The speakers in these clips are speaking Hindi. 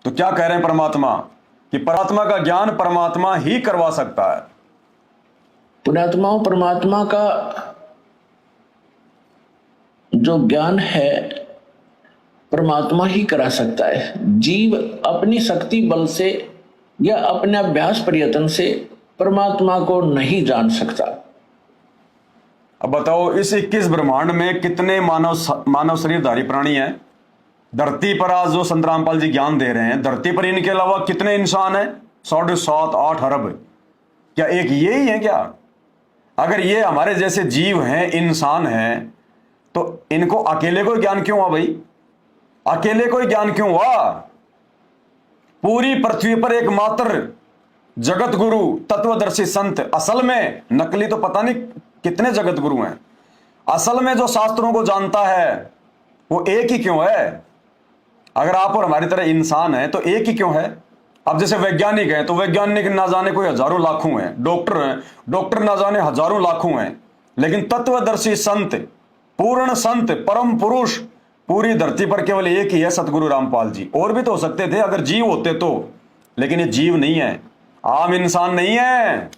तो क्या कह रहे हैं परमात्मा कि परमात्मा का ज्ञान परमात्मा ही करवा सकता है। पुण्यात्माओं, परमात्मा का जो ज्ञान है परमात्मा ही करा सकता है। जीव अपनी शक्ति बल से या अपने अभ्यास प्रयत्न से परमात्मा को नहीं जान सकता। अब बताओ, इस 21 ब्रह्मांड में कितने मानव शरीरधारी प्राणी हैं? धरती पर आज जो संत रामपाल जी ज्ञान दे रहे हैं, धरती पर इनके अलावा कितने इंसान हैं? 7.5-8 अरब। क्या एक ये ही है क्या? अगर ये हमारे जैसे जीव हैं, इंसान हैं, तो इनको अकेले को ज्ञान क्यों हुआ भाई? अकेले को ज्ञान क्यों हुआ? पूरी पृथ्वी पर एकमात्र जगत गुरु तत्वदर्शी संत, असल में नकली तो पता नहीं कितने जगत गुरु हैं, असल में जो शास्त्रों को जानता है वो एक ही क्यों है? अगर आप और हमारी तरह इंसान है तो एक ही क्यों है? अब जैसे वैज्ञानिक हैं तो वैज्ञानिक ना जाने कोई हजारों लाखों हैं, डॉक्टर हैं, डॉक्टर ना जाने हजारों लाखों हैं, लेकिन तत्वदर्शी संत, पूर्ण संत, परम पुरुष पूरी धरती पर केवल एक ही है, सतगुरु रामपाल जी। और भी तो हो सकते थे अगर जीव होते तो, लेकिन ये जीव नहीं है, आम इंसान नहीं है,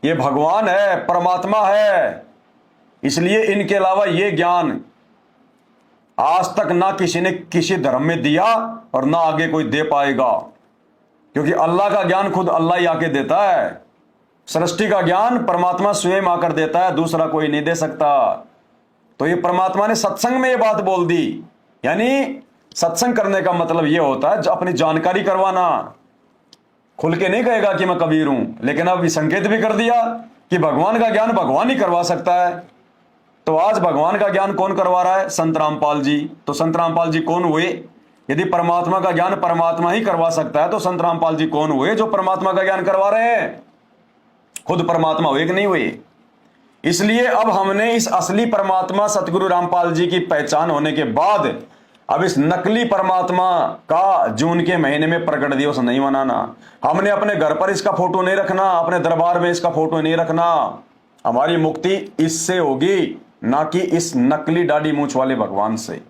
ये भगवान है, परमात्मा है। इसलिए इनके अलावा ये ज्ञान आज तक ना किसी ने किसी धर्म में दिया और ना आगे कोई दे पाएगा, क्योंकि अल्लाह का ज्ञान खुद अल्लाह ही आके देता है। सृष्टि का ज्ञान परमात्मा स्वयं आकर देता है, दूसरा कोई नहीं दे सकता। तो ये परमात्मा ने सत्संग में ये बात बोल दी। यानी सत्संग करने का मतलब ये होता है अपनी जानकारी करवाना। खुल के नहीं कहेगा कि मैं कबीर हूं, लेकिन अब संकेत भी कर दिया कि भगवान का ज्ञान भगवान ही करवा सकता है। तो आज भगवान का ज्ञान कौन करवा रहा है? संत रामपाल जी। तो संत रामपाल जी कौन हुए? यदि परमात्मा का ज्ञान परमात्मा ही करवा सकता है तो संत रामपाल जी कौन हुए जो परमात्मा का ज्ञान करवा रहे हैं? खुद परमात्मा हुए कि नहीं हुए? इसलिए अब हमने इस असली परमात्मा सतगुरु रामपाल जी की पहचान होने के बाद अब इस नकली परमात्मा का जून के महीने में प्रकट दिवस नहीं मनाना। हमने अपने घर पर इसका फोटो नहीं रखना, अपने दरबार में इसका फोटो नहीं रखना। हमारी मुक्ति इससे होगी, ना कि इस नकली दाढ़ी मूंछ वाले भगवान से।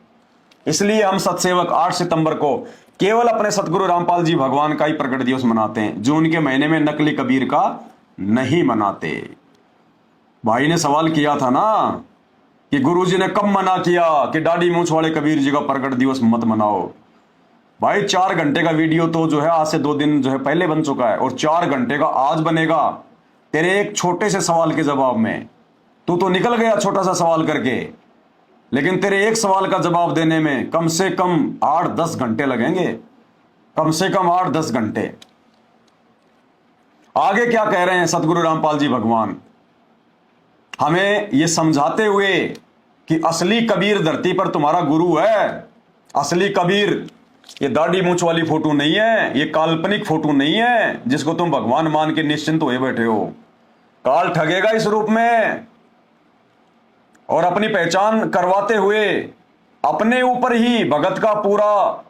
इसलिए हम सतसेवक 8 सितंबर को केवल अपने सतगुरु रामपाल जी भगवान का ही प्रकट दिवस मनाते हैं। जून के महीने में नकली कबीर का नहीं मनाते। भाई ने सवाल किया था ना कि गुरुजी ने कब मना किया कि दाढ़ी मूंछ वाले कबीर जी का प्रकट दिवस मत मनाओ। भाई 4 घंटे का वीडियो तो जो है आज से 2 दिन जो है पहले बन चुका है, और 4 घंटे का आज बनेगा तेरे एक छोटे से सवाल के जवाब में। तू तो निकल गया छोटा सा सवाल करके, लेकिन तेरे एक सवाल का जवाब देने में कम से कम 8-10 घंटे लगेंगे, कम से कम 8-10 घंटे। आगे क्या कह रहे हैं सतगुरु रामपाल जी भगवान? हमें यह समझाते हुए कि असली कबीर धरती पर तुम्हारा गुरु है। असली कबीर ये दाढ़ी मूंछ वाली फोटो नहीं है, ये काल्पनिक फोटो नहीं है जिसको तुम भगवान मान के निश्चिंत हुए बैठे हो। काल ठगेगा इस रूप में, और अपनी पहचान करवाते हुए अपने ऊपर ही भगत का पूरा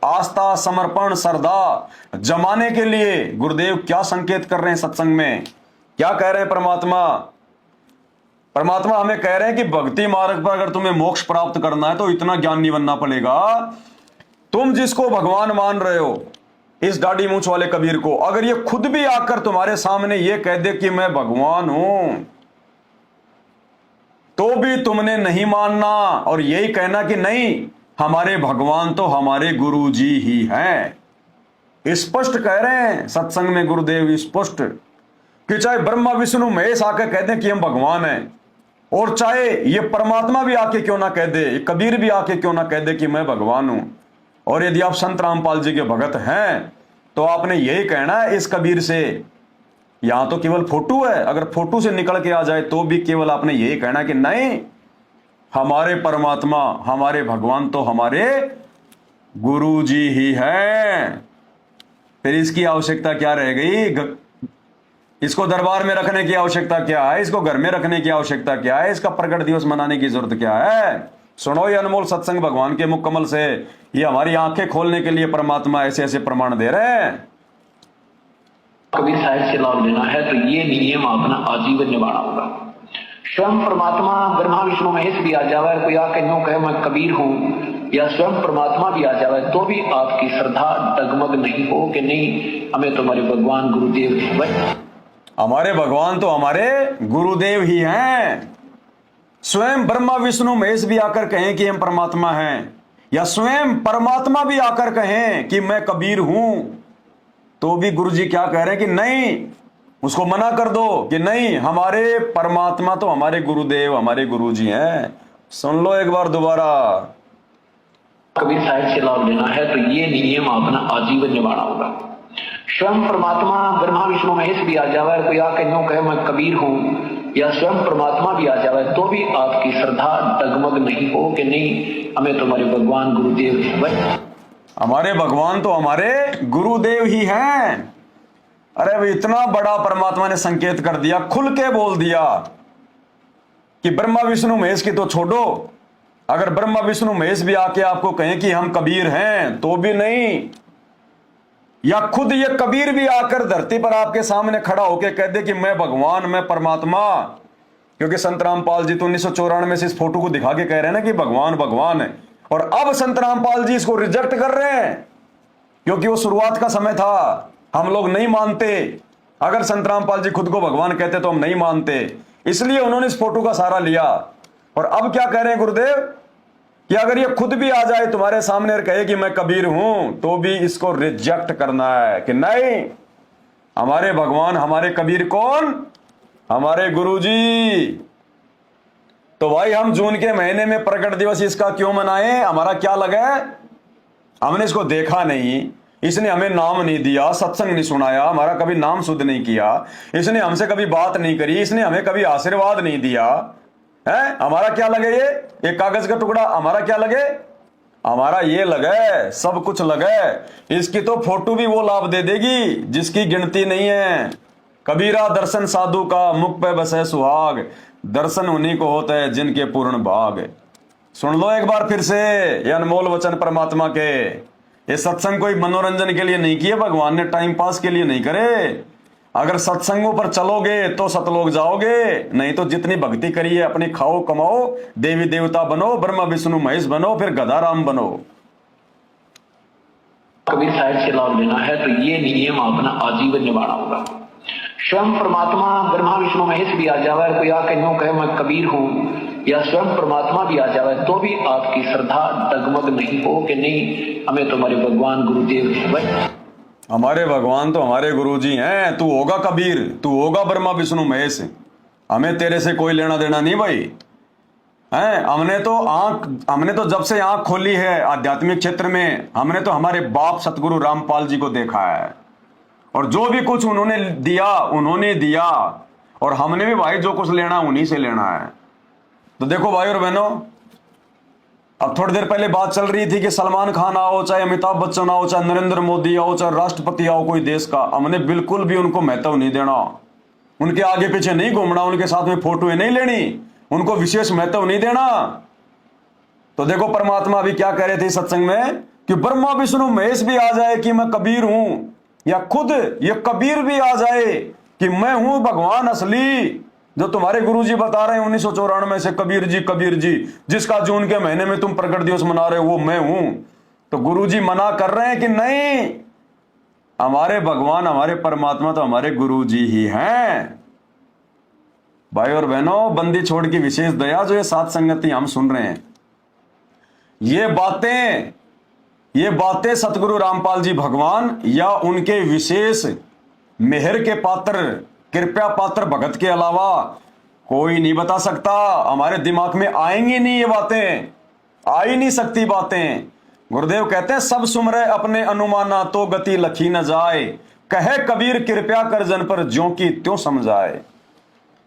आस्था, समर्पण, श्रद्धा जमाने के लिए गुरुदेव क्या संकेत कर रहे हैं सत्संग में? क्या कह रहे हैं परमात्मा? परमात्मा हमें कह रहे हैं कि भक्ति मार्ग पर अगर तुम्हें मोक्ष प्राप्त करना है तो इतना ज्ञान नहीं बनना पड़ेगा। तुम जिसको भगवान मान रहे हो, इस दाढ़ी मूंछ वाले कबीर को, अगर ये खुद भी आकर तुम्हारे सामने ये कह दे कि मैं भगवान हूं, तो भी तुमने नहीं मानना और यही कहना कि नहीं, हमारे भगवान तो हमारे गुरु जी ही हैं। स्पष्ट कह रहे हैं सत्संग में गुरुदेव, स्पष्ट, कि चाहे ब्रह्मा विष्णु महेश आकर कहते हैं कि हम भगवान हैं, और चाहे ये परमात्मा भी आके क्यों ना कह दे, कबीर भी आके क्यों ना कह दे कि मैं भगवान हूं। और यदि आप संत रामपाल जी के भगत हैं तो आपने यही कहना है इस कबीर से। यहां तो केवल फोटो है, अगर फोटो से निकल के आ जाए तो भी केवल आपने यही कहना कि नहीं, हमारे परमात्मा, हमारे भगवान तो हमारे गुरु जी ही हैं। फिर इसकी आवश्यकता क्या रह गई? इसको दरबार में रखने की आवश्यकता क्या है? इसको घर में रखने की आवश्यकता क्या है? इसका प्रकट दिवस मनाने की जरूरत क्या है? सुनो ये अनमोल सत्संग भगवान के मुख कमल से, ये हमारी आंखें खोलने के लिए परमात्मा ऐसे ऐसे प्रमाण दे रहे हैं। कबीर साहिब से लाभ लेना है तो ये नियम अपना आजीवन निभाना होगा। स्वयं परमात्मा ब्रह्मा विष्णु महेश भी आ जावे, कोई आके नो कहे मैं कबीर हूं, या स्वयं परमात्मा भी आ जाए तो भी आपकी श्रद्धा डगमग नहीं हो कि नहीं हमें तुम्हारे भगवान गुरुदेव हमारे भगवान तो हमारे गुरुदेव ही हैं। स्वयं ब्रह्मा विष्णु महेश भी आकर कहें कि हम परमात्मा हैं, या स्वयं परमात्मा भी आकर कहें कि मैं कबीर हूं, तो भी गुरुजी क्या कह रहे हैं कि नहीं, उसको मना कर दो कि नहीं, हमारे परमात्मा तो हमारे गुरुदेव हमारे गुरुजी हैं। सुन लो एक बार दोबारा। कबीर साहिब से लाभ लेना है तो ये नियम अपना आजीवन निभाना होगा। स्वयं परमात्मा ब्रह्मा विष्णु महेश भी आ जाए, कोई आके यूं कहे मैं कबीर हूं, या स्वयं परमात्मा भी आ जाए तो भी आपकी श्रद्धा डगमग नहीं हो कि नहीं हमें तुम्हारे भगवान गुरुदेव हमारे भगवान तो हमारे गुरुदेव ही हैं। अरे भाई, इतना बड़ा परमात्मा ने संकेत कर दिया, खुल के बोल दिया कि ब्रह्मा विष्णु महेश की तो छोड़ो, अगर ब्रह्मा विष्णु महेश भी आके आपको कहें कि हम कबीर हैं तो भी नहीं, या खुद ये कबीर भी आकर धरती पर आपके सामने खड़ा होकर कह दे कि मैं भगवान मैं परमात्मा, क्योंकि संत रामपाल जी तो 1994 से इस फोटो को दिखा के कह रहे हैं ना कि भगवान भगवान है, और अब संत रामपाल जी इसको रिजेक्ट कर रहे हैं, क्योंकि वो शुरुआत का समय था, हम लोग नहीं मानते। अगर संत रामपाल जी खुद को भगवान कहते तो हम नहीं मानते, इसलिए उन्होंने इस फोटो का सहारा लिया। और अब क्या कह रहे हैं गुरुदेव कि अगर ये खुद भी आ जाए तुम्हारे सामने और कहे कि मैं कबीर हूं, तो भी इसको रिजेक्ट करना है कि नहीं, हमारे भगवान हमारे कबीर कौन, हमारे गुरुजी। तो भाई हम जून के महीने में प्रकट दिवस इसका क्यों मनाएं, हमारा क्या लगा, हमने इसको देखा नहीं, इसने हमें नाम नहीं दिया, सत्संग नहीं सुनाया, हमारा कभी नाम शुद्ध नहीं किया, इसने हमसे कभी बात नहीं करी, इसने हमें कभी आशीर्वाद नहीं दिया है, हमारा क्या लगे, ये एक कागज का टुकड़ा हमारा क्या लगे, हमारा ये लगे, सब कुछ लगे। इसकी तो फोटो भी वो लाभ दे देगी जिसकी गिनती नहीं है। कबीरा दर्शन साधु का, मुख पे बसे सुहाग, दर्शन उन्हीं को होता है जिनके पूर्ण भाग। सुन लो एक बार फिर से ये अनमोल वचन परमात्मा के। ये सत्संग कोई मनोरंजन के लिए नहीं किए भगवान ने, टाइम पास के लिए नहीं करे। अगर सत्संगों पर चलोगे तो सतलोक जाओगे, नहीं तो जितनी भक्ति करी है अपनी खाओ कमाओ, देवी देवता बनो, ब्रह्मा विष्णु महेश बनो, फिर गदाराम बनो। कबीर साहिब से लाभ लेना है तो ये नियम अपना आजीवन निभाना होगा। स्वयं परमात्मा ब्रह्मा विष्णु महेश भी आ जाए, कोई आके यूं कहे मैं कबीर हूं, या स्वयं परमात्मा भी आ जाए तो भी आपकी श्रद्धा डगमग नहीं हो कि नहीं हमें तुम्हारे भगवान गुरुदेव हमारे भगवान तो हमारे गुरुजी हैं। तू होगा कबीर, तू होगा ब्रह्मा विष्णु महेश, हमें तेरे से कोई लेना देना नहीं भाई हैं। हमने तो जब से आंख खोली है आध्यात्मिक क्षेत्र में, हमने तो हमारे बाप सतगुरु रामपाल जी को देखा है, और जो भी कुछ उन्होंने दिया, और हमने भी भाई जो कुछ लेना उन्हीं से लेना है। तो देखो भाई और बहनों, अब थोड़ी देर पहले बात चल रही थी कि सलमान खान आओ, चाहे अमिताभ बच्चन आओ, चाहे नरेंद्र मोदी आओ, चाहे राष्ट्रपति आओ कोई देश का, हमने बिल्कुल भी उनको महत्व नहीं देना, उनके आगे पीछे नहीं घूमना, उनके साथ में फोटोएं नहीं लेनी, उनको विशेष महत्व नहीं देना। तो देखो परमात्मा भी क्या कह रहे थे सत्संग में कि ब्रह्मा विष्णु महेश भी आ जाए कि मैं कबीर हूं, या खुद ये कबीर भी आ जाए कि मैं हूं भगवान असली, जो तुम्हारे गुरुजी बता रहे हैं 1994 से, कबीर जी जिसका जून के महीने में तुम प्रकट दिवस मना रहे हो वो मैं हूं। तो गुरुजी मना कर रहे हैं कि नहीं, हमारे भगवान हमारे परमात्मा तो हमारे गुरुजी ही हैं। भाई और बहनों, बंदी छोड़ की विशेष दया जो ये सात संगति हम सुन रहे हैं, ये बातें सतगुरु रामपाल जी भगवान या उनके विशेष मेहर के पात्र, कृपया पात्र भगत के अलावा कोई नहीं बता सकता। हमारे दिमाग में आएंगी नहीं ये बातें, आ ही नहीं सकती बातें। गुरुदेव कहते हैं सब सुमरे अपने अनुमाना तो गति लखी न जाए, कहे कबीर कृपया कर जन पर ज्यों की त्यों समझाए।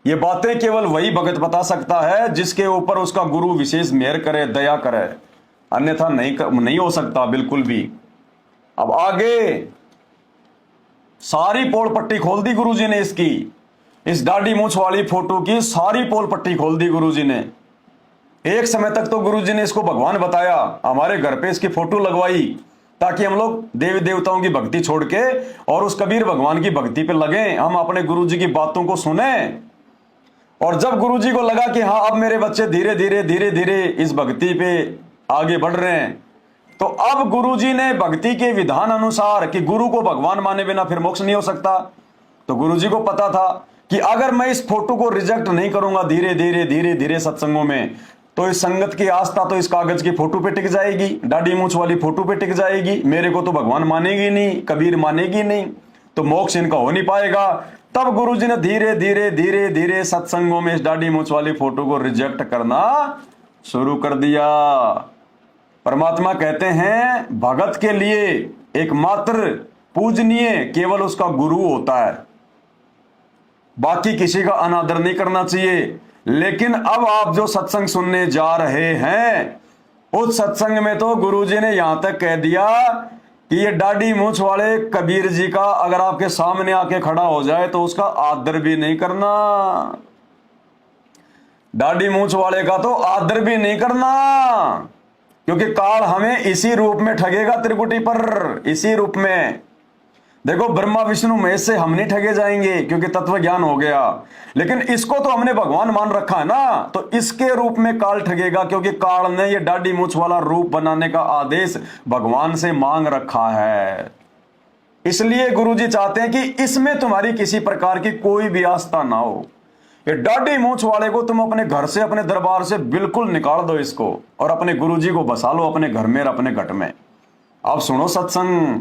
ये बातें केवल वही भगत बता सकता है जिसके ऊपर उसका गुरु विशेष मेहर करे, दया करे, अन्यथा नहीं हो सकता बिल्कुल भी। अब आगे सारी पोल पट्टी खोल दी गुरुजी ने इसकी, इस दाढ़ी मूछ वाली फोटो की सारी पोल पट्टी खोल दी गुरुजी ने। एक समय तक तो गुरुजी ने इसको भगवान बताया, हमारे घर पे इसकी फोटो लगवाई ताकि हम लोग देवी देवताओं की भक्ति छोड़ के और उस कबीर भगवान की भक्ति पे लगे, हम अपने गुरुजी की बातों को सुने। और जब गुरुजी को लगा कि हाँ अब मेरे बच्चे धीरे धीरे इस भक्ति पे आगे बढ़ रहे हैं। तो अब गुरुजी ने भक्ति के विधान अनुसार कि गुरु को भगवान माने बिना फिर मोक्ष नहीं हो सकता, तो गुरुजी को पता था कि अगर मैं इस फोटो को रिजेक्ट नहीं करूंगा धीरे धीरे धीरे धीरे सत्संगों में, तो इस संगत की आस्था तो इस कागज की फोटो पे टिक जाएगी, दाढ़ी मूछ वाली फोटो पे टिक जाएगी, मेरे को तो भगवान मानेगी नहीं, कबीर मानेगी नहीं, तो मोक्ष इनका हो नहीं पाएगा। तब गुरुजी ने धीरे धीरे धीरे धीरे सत्संगों में इस दाढ़ी मूछ वाली फोटो को रिजेक्ट करना शुरू कर दिया। परमात्मा कहते हैं भगत के लिए एकमात्र पूजनीय केवल उसका गुरु होता है, बाकी किसी का अनादर नहीं करना चाहिए। लेकिन अब आप जो सत्संग सुनने जा रहे हैं, उस सत्संग में तो गुरुजी ने यहां तक कह दिया कि ये दाढ़ी मूछ वाले कबीर जी का अगर आपके सामने आके खड़ा हो जाए तो उसका आदर भी नहीं करना, दाढ़ी मूछ वाले का तो आदर भी नहीं करना, क्योंकि काल हमें इसी रूप में ठगेगा त्रिकुटी पर, इसी रूप में। देखो ब्रह्मा विष्णु महेश से हम नहीं ठगे जाएंगे क्योंकि तत्व ज्ञान हो गया, लेकिन इसको तो हमने भगवान मान रखा है ना, तो इसके रूप में काल ठगेगा, क्योंकि काल ने ये दाढ़ी मूछ वाला रूप बनाने का आदेश भगवान से मांग रखा है। इसलिए गुरुजी चाहते हैं कि इसमें तुम्हारी किसी प्रकार की कोई भी आस्था ना हो। ये दाढ़ी मूछ वाले को तुम अपने घर से, अपने दरबार से बिल्कुल निकाल दो इसको, और अपने गुरुजी को बसा लो अपने घर में, अपने घट में। आप सुनो सत्संग,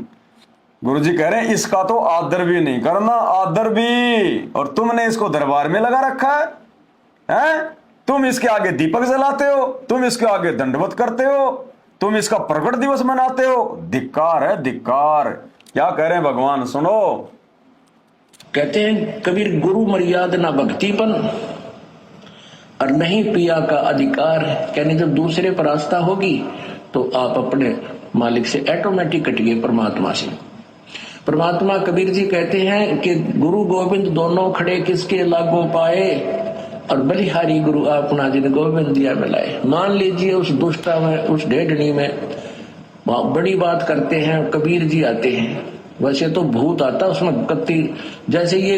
गुरुजी कह रहे हैं इसका तो आदर भी नहीं करना, आदर भी, और तुमने इसको दरबार में लगा रखा है? तुम इसके आगे दीपक जलाते हो, तुम इसके आगे दंडवत करते हो, तुम इसका प्रकट दिवस मनाते हो। धिक्कार है, धिक्कार। क्या कह रहे हैं भगवान, सुनो। कहते हैं कबीर गुरु मर्यादा ना भक्तिपन और नहीं पिया का अधिकार। कहने जब दूसरे पर आस्था होगी तो आप अपने मालिक से ऑटोमेटिक कटिए, परमात्मा से। परमात्मा कबीर जी कहते हैं कि गुरु गोविंद दोनों खड़े किसके लागू पाए, और बलिहारी गुरु अपना जिन गोविंद दिया मिलाए। मान लीजिए उस दुष्टा में, उस ढेडनी में बड़ी बात करते हैं, कबीर जी आते हैं, वैसे तो भूत आता उसमें कत्ती जैसे ये,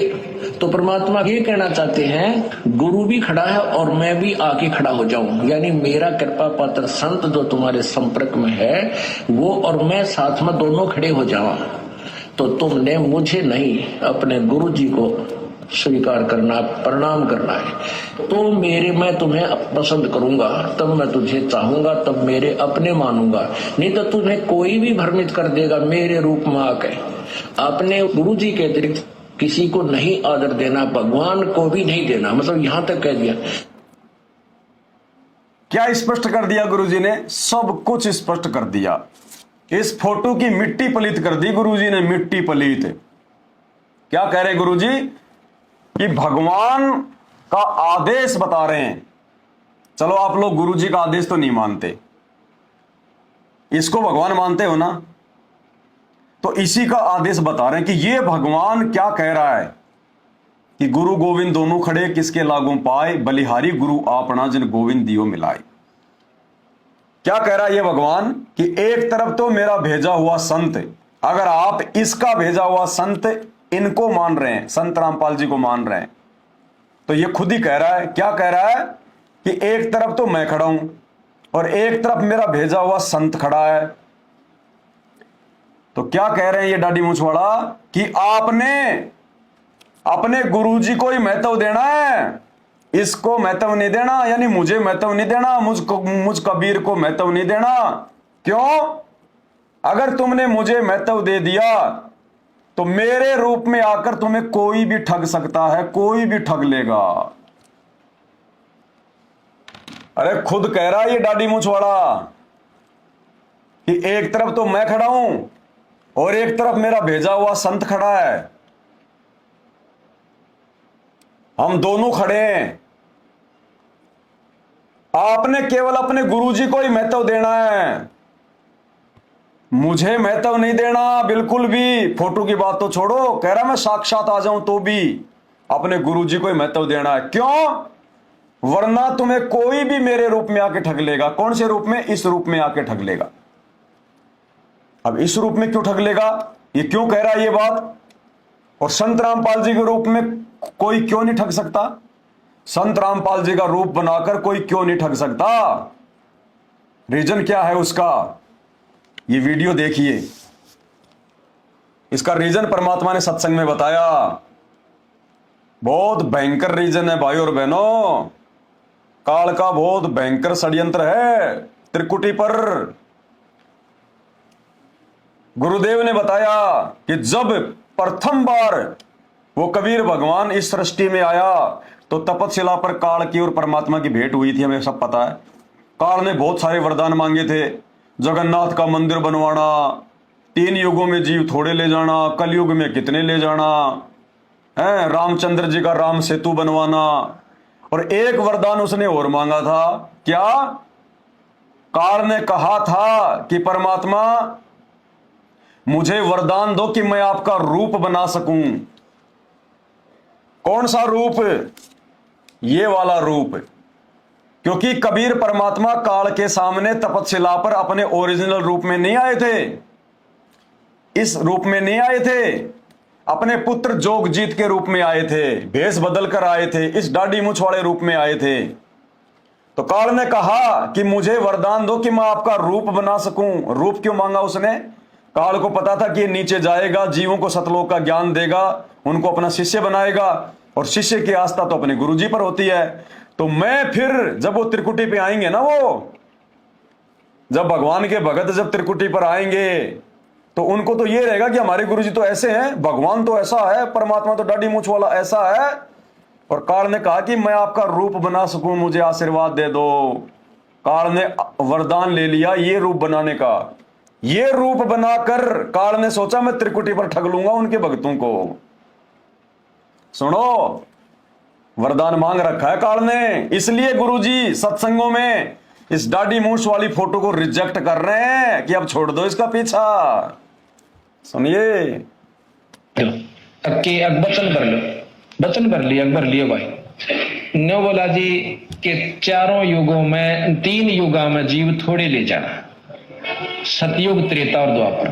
तो परमात्मा ये कहना चाहते हैं गुरु भी खड़ा है और मैं भी आके खड़ा हो जाऊं, यानी मेरा कृपा पात्र संत जो तुम्हारे संपर्क में है वो और मैं साथ में दोनों खड़े हो जावा, तो तुमने मुझे नहीं अपने गुरु जी को स्वीकार करना, प्रणाम करना है, तो मैं तुम्हें पसंद करूंगा, तब मैं तुझे चाहूंगा, तब मेरे अपने मानूंगा, नहीं तो तुम्हें कोई भी भ्रमित कर देगा मेरे रूप में आके। अपने गुरु जी के अतिरिक्त किसी को नहीं आदर देना, भगवान को भी नहीं देना, मतलब यहां तक कह दिया। क्या स्पष्ट कर दिया गुरुजी ने? सब कुछ स्पष्ट कर दिया। इस फोटो की मिट्टी पलीत कर दी गुरुजी ने, मिट्टी पलीत। क्या कह रहे गुरुजी कि भगवान का आदेश बता रहे हैं। चलो आप लोग गुरुजी का आदेश तो नहीं मानते, इसको भगवान मानते हो ना, तो इसी का आदेश बता रहे हैं कि ये भगवान क्या कह रहा है कि गुरु गोविंद दोनों खड़े किसके लागू पाए, बलिहारी गुरु आपना जिन गोविंद दियो मिलाए। क्या कह रहा है ये भगवान कि एक तरफ तो मेरा भेजा हुआ संत, अगर आप इसका भेजा हुआ संत इनको मान रहे हैं, संत रामपाल जी को मान रहे हैं, तो ये खुद ही कह रहा है, क्या कह रहा है कि एक तरफ तो मैं खड़ा हूं और एक तरफ मेरा भेजा हुआ संत खड़ा है। तो क्या कह रहे हैं ये दाढ़ी मूछ वाला कि आपने अपने गुरुजी को ही महत्व देना है, इसको महत्व नहीं देना, यानी मुझे महत्व नहीं देना, मुझ कबीर को महत्व नहीं देना। क्यों? अगर तुमने मुझे महत्व दे दिया तो मेरे रूप में आकर तुम्हें कोई भी ठग सकता है, कोई भी ठग लेगा। अरे खुद कह रहा है ये दाढ़ी मूछ वाला कि एक तरफ तो मैं खड़ा हूं और एक तरफ मेरा भेजा हुआ संत खड़ा है, हम दोनों खड़े हैं। आपने केवल अपने गुरुजी को ही महत्व देना है, मुझे महत्व नहीं देना बिल्कुल भी। फोटो की बात तो छोड़ो, कह रहा मैं साक्षात आ जाऊं तो भी अपने गुरुजी को ही महत्व देना है। क्यों? वरना तुम्हें कोई भी मेरे रूप में आके ठग लेगा। कौन से रूप में? इस रूप में आके ठग लेगा। अब इस रूप में क्यों ठग लेगा, ये क्यों कह रहा है ये बात? और संत रामपाल जी के रूप में कोई क्यों नहीं ठग सकता? संत रामपाल जी का रूप बनाकर कोई क्यों नहीं ठग सकता? रीजन क्या है उसका, ये वीडियो देखिए। इसका रीजन परमात्मा ने सत्संग में बताया। बहुत भयंकर रीजन है भाई और बहनों। काल का बहुत भयंकर षड्यंत्र है त्रिकुटी पर। गुरुदेव ने बताया कि जब प्रथम बार वो कबीर भगवान इस सृष्टि में आया तो तपस्या पर काल की और परमात्मा की भेंट हुई थी, हमें सब पता है। काल ने बहुत सारे वरदान मांगे थे, जगन्नाथ का मंदिर बनवाना, 3 युगों में जीव थोड़े ले जाना, कलयुग में कितने ले जाना है, रामचंद्र जी का राम सेतु बनवाना। और एक वरदान उसने और मांगा था, क्या? काल ने कहा था कि परमात्मा मुझे वरदान दो कि मैं आपका रूप बना सकूं। कौन सा रूप? ये वाला रूप। क्योंकि कबीर परमात्मा काल के सामने तपस्या पर अपने ओरिजिनल रूप में नहीं आए थे, इस रूप में नहीं आए थे, अपने पुत्र जोगजीत के रूप में आए थे, भेष बदल कर आए थे, इस दाढ़ी मूंछ वाले रूप में आए थे। तो काल ने कहा कि मुझे वरदान दो कि मैं आपका रूप बना सकूं। रूप क्यों मांगा उसने? काल को पता था कि ये नीचे जाएगा, जीवों को सतलोक का ज्ञान देगा, उनको अपना शिष्य बनाएगा, और शिष्य की आस्था तो अपने गुरुजी पर होती है। तो मैं फिर जब वो त्रिकुटी पे आएंगे ना, वो जब भगवान के भगत जब त्रिकुटी पर आएंगे तो उनको तो ये रहेगा कि हमारे गुरुजी तो ऐसे हैं, भगवान तो ऐसा है, परमात्मा तो दाढ़ी मूंछ वाला ऐसा है। और काल ने कहा कि मैं आपका रूप बना सकूं, मुझे आशीर्वाद दे दो। काल ने वरदान ले लिया ये रूप बनाने का। ये रूप बनाकर काल ने सोचा मैं त्रिकुटी पर ठग लूंगा उनके भक्तों को। सुनो, वरदान मांग रखा है काल ने, इसलिए गुरुजी सत्संगों में इस दाढ़ी मूंछ वाली फोटो को रिजेक्ट कर रहे हैं कि अब छोड़ दो इसका पीछा। सुनिए, के बचन भर लो, बचन भर लिया, भर लियो भाई। ने बोला जी कि 4 युगों में 3 युगा में जीव थोड़े ले जाना, सतयुग, त्रेता और द्वापर,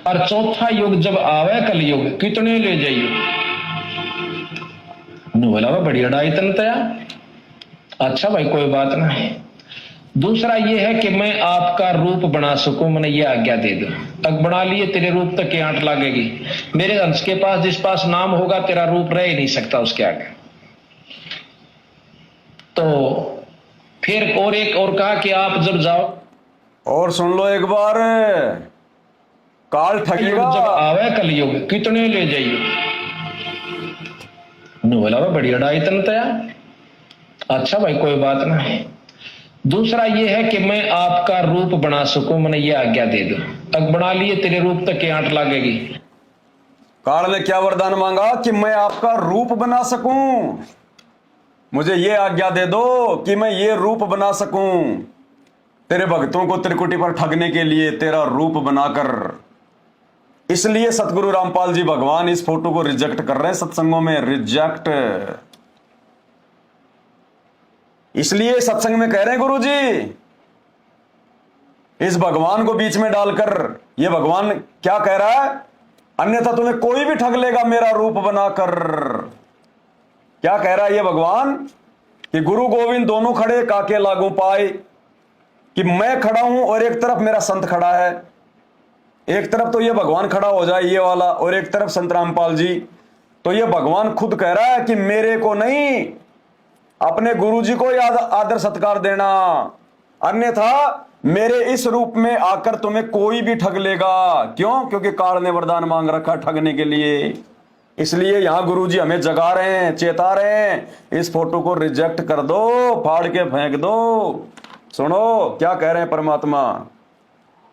और चौथा युग जब आवे कलयुग कितने ले जाइयो। ने बोला बढ़िया ढाई तन तया। अच्छा भाई कोई बात ना है। दूसरा ये है कि मैं आपका रूप बना सकूं, मैंने ये आज्ञा दे दो। तक बना लिए, तेरे रूप तक की आंट लागेगी। मेरे अंश के पास जिस पास नाम होगा तेरा रूप रह ही नहीं सकता उसके आगे। तो फिर और एक और कहा कि आप जब जाओ, और सुन लो एक बार, काल ठगेगा। जब आवे कलयुग कितने ले जाइयो। बोला बढ़िया ढाई तन तया। अच्छा भाई कोई बात ना है। दूसरा ये है कि मैं आपका रूप बना सकूं, मैंने ये आज्ञा दे दो। तक बना लिए, तेरे रूप तक की आंट लागेगी। काल ने क्या वरदान मांगा कि मैं आपका रूप बना सकूं, मुझे ये आज्ञा दे दो कि मैं ये रूप बना सकूं, तेरे भक्तों को त्रिकुटी पर ठगने के लिए तेरा रूप बनाकर। इसलिए सतगुरु रामपाल जी भगवान इस फोटो को रिजेक्ट कर रहे हैं सत्संगों में, रिजेक्ट। इसलिए सत्संग में कह रहे हैं गुरुजी, इस भगवान को बीच में डालकर, ये भगवान क्या कह रहा है, अन्यथा तुम्हें कोई भी ठग लेगा मेरा रूप बनाकर। क्या कह रहा है ये भगवान कि गुरु गोविंद दोनों खड़े काके लागू पाए, कि मैं खड़ा हूं और एक तरफ मेरा संत खड़ा है। एक तरफ तो ये भगवान खड़ा हो जाए ये वाला, और एक तरफ संत रामपाल जी। तो ये भगवान खुद कह रहा है कि मेरे को नहीं, अपने गुरुजी को याद आदर सत्कार देना, अन्यथा मेरे इस रूप में आकर तुम्हें कोई भी ठग लेगा। क्यों? क्योंकि काल ने वरदान मांग रखा ठगने के लिए। इसलिए यहां गुरुजी हमें जगा रहे हैं, चेता रहे हैं, इस फोटो को रिजेक्ट कर दो, फाड़ के फेंक दो। सुनो क्या कह रहे हैं परमात्मा,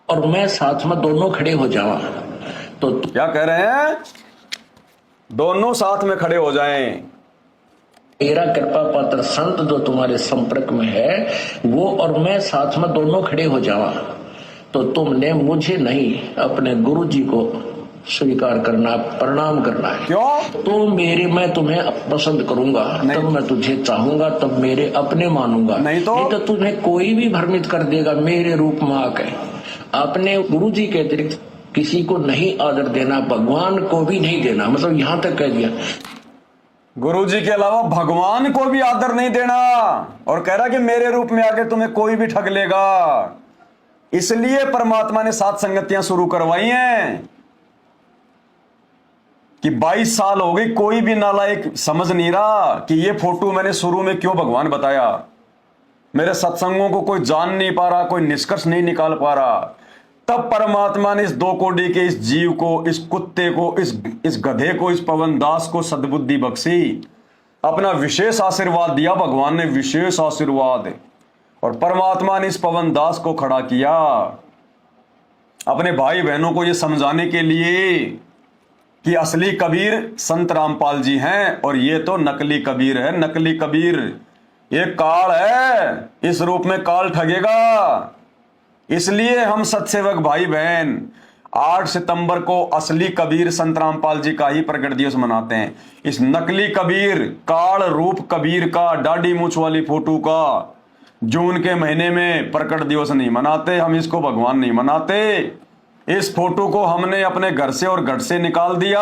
और मैं साथ में दोनों खड़े हो जावा। तो क्या कह रहे हैं? दोनों साथ में खड़े हो जाएं। मेरा कृपा पात्र संत जो तुम्हारे संपर्क में है वो और मैं साथ में दोनों खड़े हो जावा, तो तुमने मुझे नहीं अपने गुरु जी को स्वीकार करना, प्रणाम करना है। क्यों? तो मैं तुम्हें पसंद करूंगा, तब मैं तुझे चाहूंगा, तब मेरे अपने मानूंगा। नहीं तो तुम्हें कोई भी भ्रमित कर देगा मेरे रूप में आकर। अपने गुरु जी के अतिरिक्त किसी को नहीं आदर देना, भगवान को भी नहीं देना, मतलब यहां तक कह दिया। गुरुजी के अलावा भगवान को भी आदर नहीं देना, और कह रहा कि मेरे रूप में आके तुम्हें कोई भी ठग लेगा। इसलिए परमात्मा ने 7 संगतियां शुरू करवाई हैं कि 22 साल हो गई, कोई भी नालायक समझ नहीं रहा कि ये फोटो मैंने शुरू में क्यों भगवान बताया। मेरे सत्संगों को कोई जान नहीं पा रहा, कोई निष्कर्ष नहीं निकाल पा रहा। तब परमात्मा ने इस 2 कोड़ी के इस जीव को, इस कुत्ते को, इस गधे को, इस पवन दास को सद्बुद्धि बख्शी, अपना विशेष आशीर्वाद दिया। भगवान ने विशेष आशीर्वाद, और परमात्मा ने इस पवन दास को खड़ा किया अपने भाई बहनों को यह समझाने के लिए कि असली कबीर संत रामपाल जी हैं और ये तो नकली कबीर है। नकली कबीर ये काल है, इस रूप में काल ठगेगा। इसलिए हम सत्सेवक भाई बहन 8 सितंबर को असली कबीर संत रामपाल जी का ही प्रकट दिवस मनाते हैं। इस नकली कबीर, काल रूप कबीर का, दाढ़ी मूछ वाली फोटो का जून के महीने में प्रकट दिवस नहीं मनाते हम, इसको भगवान नहीं मनाते। इस फोटो को हमने अपने घर से और गढ़ से निकाल दिया।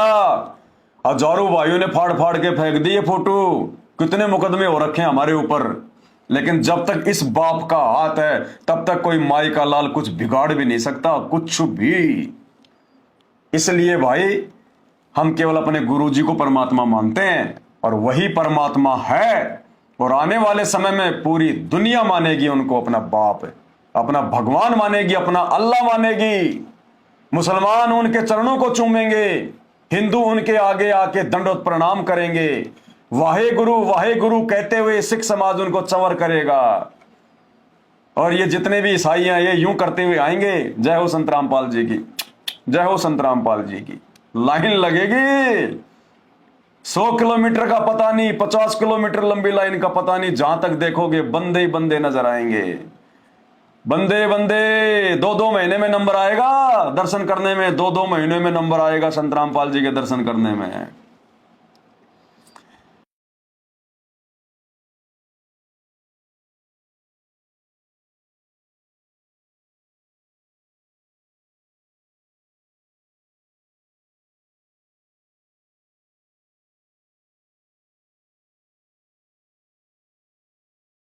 हजारों भाइयों ने फाड़ फाड़ के फेंक दी ये फोटो। कितने मुकदमे हो रखे हैं हमारे ऊपर, लेकिन जब तक इस बाप का हाथ है तब तक कोई माई का लाल कुछ बिगाड़ भी नहीं सकता, कुछ भी। इसलिए भाई हम केवल अपने गुरु जी को परमात्मा मानते हैं और वही परमात्मा है, और आने वाले समय में पूरी दुनिया मानेगी उनको अपना बाप, अपना भगवान मानेगी, अपना अल्लाह मानेगी। मुसलमान उनके चरणों को चूमेंगे, हिंदू उनके आगे आके दंडोत प्रणाम करेंगे, वाहे गुरु कहते हुए सिख समाज उनको चंवर करेगा, और ये जितने भी ईसाई हैं ये यूं करते हुए आएंगे। जय हो संत रामपाल जी की, जय हो संत रामपाल जी की। लाइन लगेगी 100 किलोमीटर का पता नहीं, 50 किलोमीटर लंबी लाइन का पता नहीं, जहां तक देखोगे बंदे ही बंदे नजर आएंगे। बंदे 2-2 महीने में नंबर आएगा दर्शन करने में, 2-2 महीने में नंबर आएगा संत रामपाल जी के दर्शन करने में।